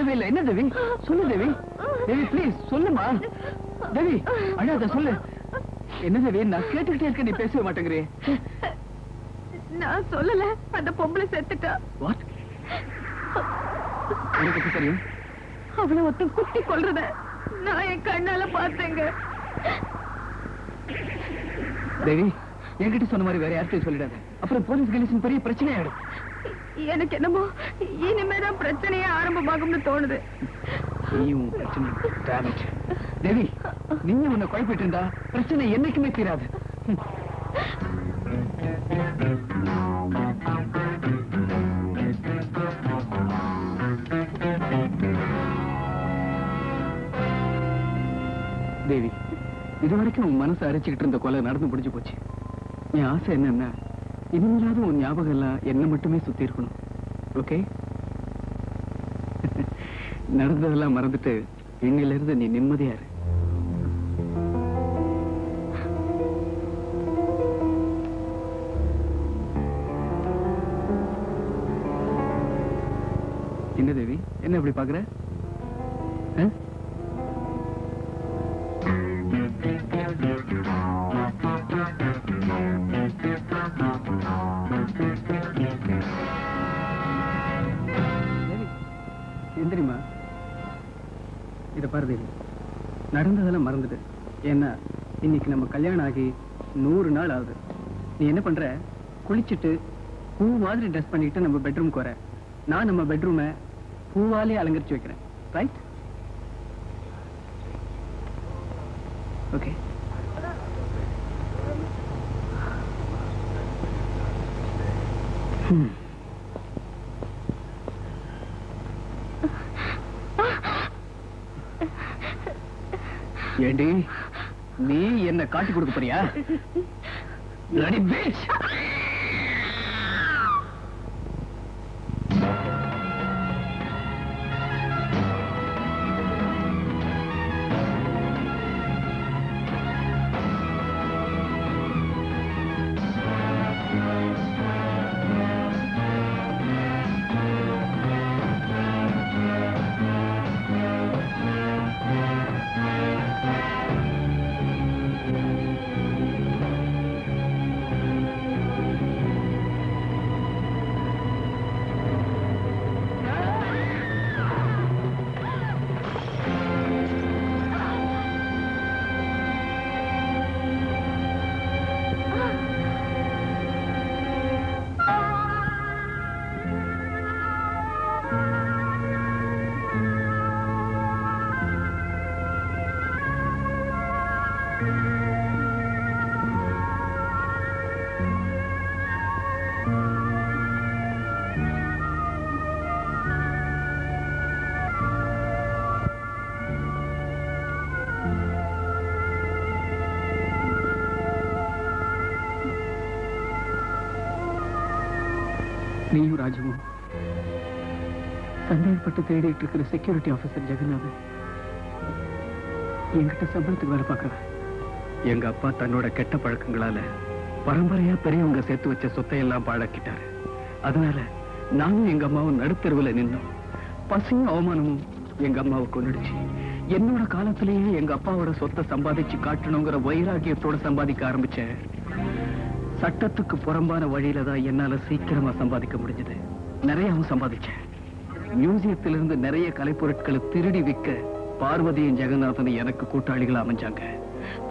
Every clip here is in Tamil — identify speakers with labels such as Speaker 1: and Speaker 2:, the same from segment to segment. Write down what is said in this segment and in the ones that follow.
Speaker 1: பேசவே இல்லை. என்ன தேவி? சொல்லு தேவி. தேவி ப்ளீஸ் சொல்லுமா. தேவி அழாத சொல்லு. என்ன தேவி நான் கேட்டுக்கிட்டே இருக்க, நீ பேசவே மாட்டேங்கிறே.
Speaker 2: நான் சொல்லல, அந்த பொம்பளை செத்துட்டா.
Speaker 1: வாட்? எனக்கு தெரியும்.
Speaker 2: அவளை ஒருத்த குத்தி கொல்றத நான் என் கண்ணால பார்த்தேங்க.
Speaker 1: தேவி என்கிட்ட சொன்ன மாதிரி வேற யார்கிட்ட சொல்லிடாத, அப்புறம் போலீஸ் கணேசன் பெரிய பிரச்சனை ஆயிடும்.
Speaker 2: எனக்கு என்னமோ இனிமேதான் பிரச்சனையே ஆரம்பமாகும்னு தோணுது.
Speaker 1: தேவி நீங்க உன்னை குழப்பிட்டு இருந்தா பிரச்சனை என்னைக்குமே தீராது. தேவி இதுவரைக்கும் உன் மனசை அரைச்சுக்கிட்டு இருந்த கொலை நடந்து முடிஞ்சு போச்சு. என் ஆசை என்னன்னா இனிமேலாவது உன் ஞாபகம் எல்லாம் என்ன மட்டுமே சுத்தி இருக்கணும். ஓகே? நடந்ததெல்லாம் மறந்துட்டு இன்னில இருந்து நீ நிம்மதியா இரு. என்ன தேவி என்ன இப்படி பாக்குற? தெரியுமா இத பாரு தேவி, நடந்ததெல்லாம் மறந்துட்டு. ஏன்னா இன்னைக்கு நம்ம கல்யாணம் ஆகி 100 நாள் ஆகுது. நீ என்ன பண்ற, குளிச்சுட்டு பூ மாதிரி ட்ரெஸ் பண்ணிட்டு நம்ம பெட்ரூம்க்கு வர. நான் நம்ம பெட்ரூமை பூவாலே அலங்கரிச்சு வைக்கிறேன். ரைட்? ஓகே. ஏண்டி நீ என்ன காட்டி கொடுக்க போறியா? Bloody bitch! நீயும் ராஜுவும் சந்தேகப்பட்டு தேடிட்டு இருக்கிற செக்யூரிட்டி ஆபீசர் ஜெகநாதன் என்கிட்ட சம்பளத்துக்கு வேலை பார்க்கறேன். எங்க அப்பா தன்னோட கெட்ட பழக்கங்களால பரம்பரையா பெரியவங்க சேர்த்து வச்ச சொத்தையெல்லாம் பாழாக்கிட்டாரு. அதனால நானும் எங்க அம்மாவும் நடுத்தெருவுல நின்னோம். பசியும் அவமானமும் எங்க அம்மாவை கொன்னுடுச்சு. என்னோட காலத்திலேயே எங்க அப்பாவோட சொத்தை சம்பாதிச்சு காட்டணுங்கிற வைராகியத்தோட சம்பாதிக்க ஆரம்பிச்சேன். சட்டத்துக்கு புறம்பான வழியில தான் என்னால சீக்கிரமா சம்பாதிக்க முடிஞ்சது. நிறையவும் சம்பாதிச்சேன். மியூசியத்திலிருந்து நிறைய கலைப்பொருட்களை திருடி விற்க பார்வதியும் ஜெகநாதனும் எனக்கு கூட்டாளிகள் அமைஞ்சாங்க.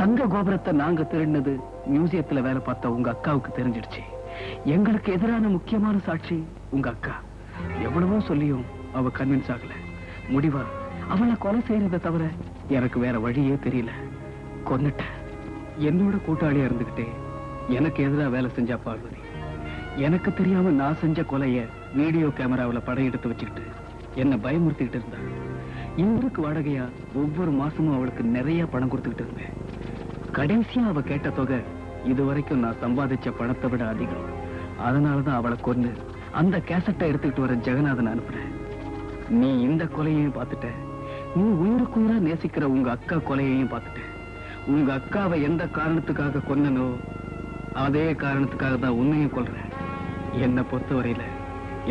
Speaker 1: தங்க கோபுரத்தை நாங்க திருடினது மியூசியத்துல வேலை பார்த்த உங்க அக்காவுக்கு தெரிஞ்சிடுச்சு. எங்களுக்கு எதிரான முக்கியமான சாட்சி உங்க அக்கா. எவ்வளவோ சொல்லியும் அவ கன்வின்ஸ் ஆகல. முடிவா அவளை கொலை செய்யறதை தவிர எனக்கு வேற வழியே தெரியல. கொன்னுட்டேன். என்னோட கூட்டாளியா இருந்துகிட்டே எனக்கு எதிராக வேலை செஞ்சா பார்வதி. எனக்கு தெரியாம நான் செஞ்ச கொலைய வீடியோ கேமராவில் படம் எடுத்து வச்சுக்கிட்டு என்ன பயமுறுத்திக்கிட்டு இருந்தா. இவருக்கு வாடகையா ஒவ்வொரு மாசமும் அவளுக்கு நிறைய பணம் கொடுத்துக்கிட்டு இருந்தேன். கடைசியா அவ கேட்ட தொகை இதுவரைக்கும் நான் சம்பாதிச்ச பணத்தை விட அதிகம். அதனாலதான் அவளை கொண்டு அந்த கேசட்டை எடுத்துக்கிட்டு வர ஜெகநாதன் அனுப்புறேன். நீ இந்த கொலையையும் பார்த்துட்ட. நீ உயிருக்குயிரா நேசிக்கிற உங்க அக்கா கொலையையும் பார்த்துட்ட. உங்க அக்காவை எந்த காரணத்துக்காக கொன்னனோ அதே காரணத்துக்காக தான் உன்னையும் கொல்றேன். என்னை பொறுத்தவரையில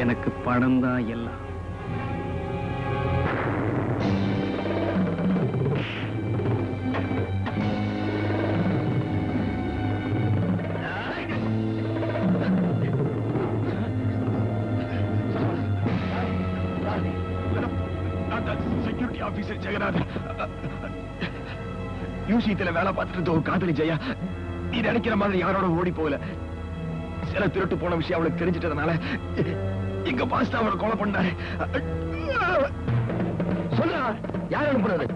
Speaker 1: எனக்கு பணம் தான் எல்லாம்.
Speaker 3: Security officer Jeganathan. யூசியத்துல வேலை பார்த்துட்டு இருந்த ஒரு காதலி ஜெயா நீ நினைக்கிற மாதிரி யாரோட ஓடி போகல. சில திருட்டு போன விஷயம் அவளுக்கு தெரிஞ்சிட்டதுனால எங்க பாஸ் தான் அவரை கொலை பண்ணாரு. சொல்ல யார் அனுப்புறது?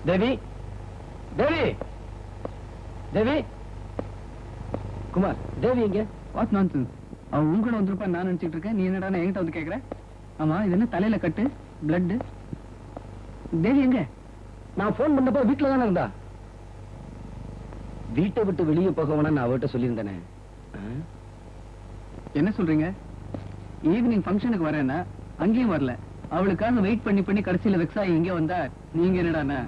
Speaker 3: தேவி, தேவி, தேவி, குமார், தேவி எங்க?
Speaker 1: What nonsense. அவன் உன் கூட வந்திருப்பா நான் நினைச்சிட்டு இருக்கேன். நீ என்னடா என்கிட்ட வந்து கேக்குற? ஆமா, இது என்ன தலையில கட்டு, பிளட்? தேவி எங்க?
Speaker 3: நான் போன் பண்ணப்போ வீட்டுல தானே இருந்தா. வீட்டை விட்டு வெளியே போக வேணாம் நான் அவர்கிட்ட சொல்லியிருந்தேனே.
Speaker 1: என்ன சொல்றீங்க? ஈவினிங் ஃபங்க்ஷனுக்கு வரேன்னா அங்கேயும் வரல. அவளுக்காக வெயிட் பண்ணி பண்ணி கடைசியில வெக்ஸ் ஆகி இங்க வந்தா நீங்க என்னடாண்ணா?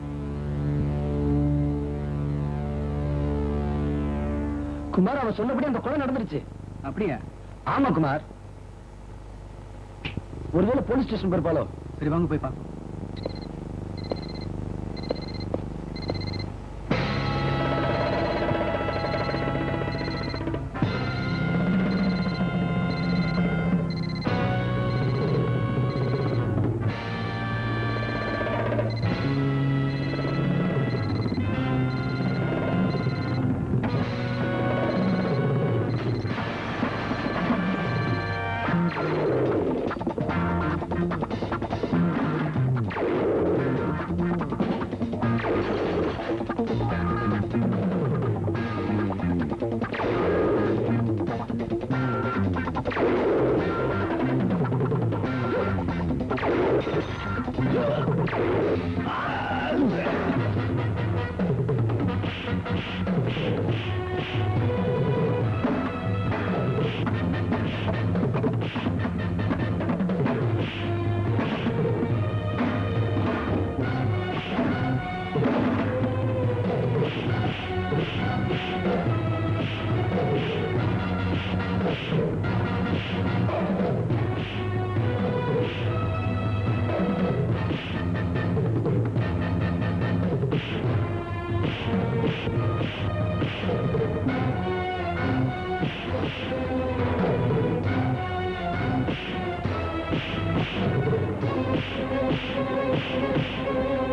Speaker 3: குமார், அவன் சொன்னபடி அந்த கொலை நடந்துருச்சு.
Speaker 1: அப்படியா?
Speaker 3: ஆமா குமார். ஒருவேளை போலீஸ் ஸ்டேஷன் போயிருப்பாளோ?
Speaker 1: சரி வாங்க போய் பார்ப்போம்.
Speaker 3: Thank you.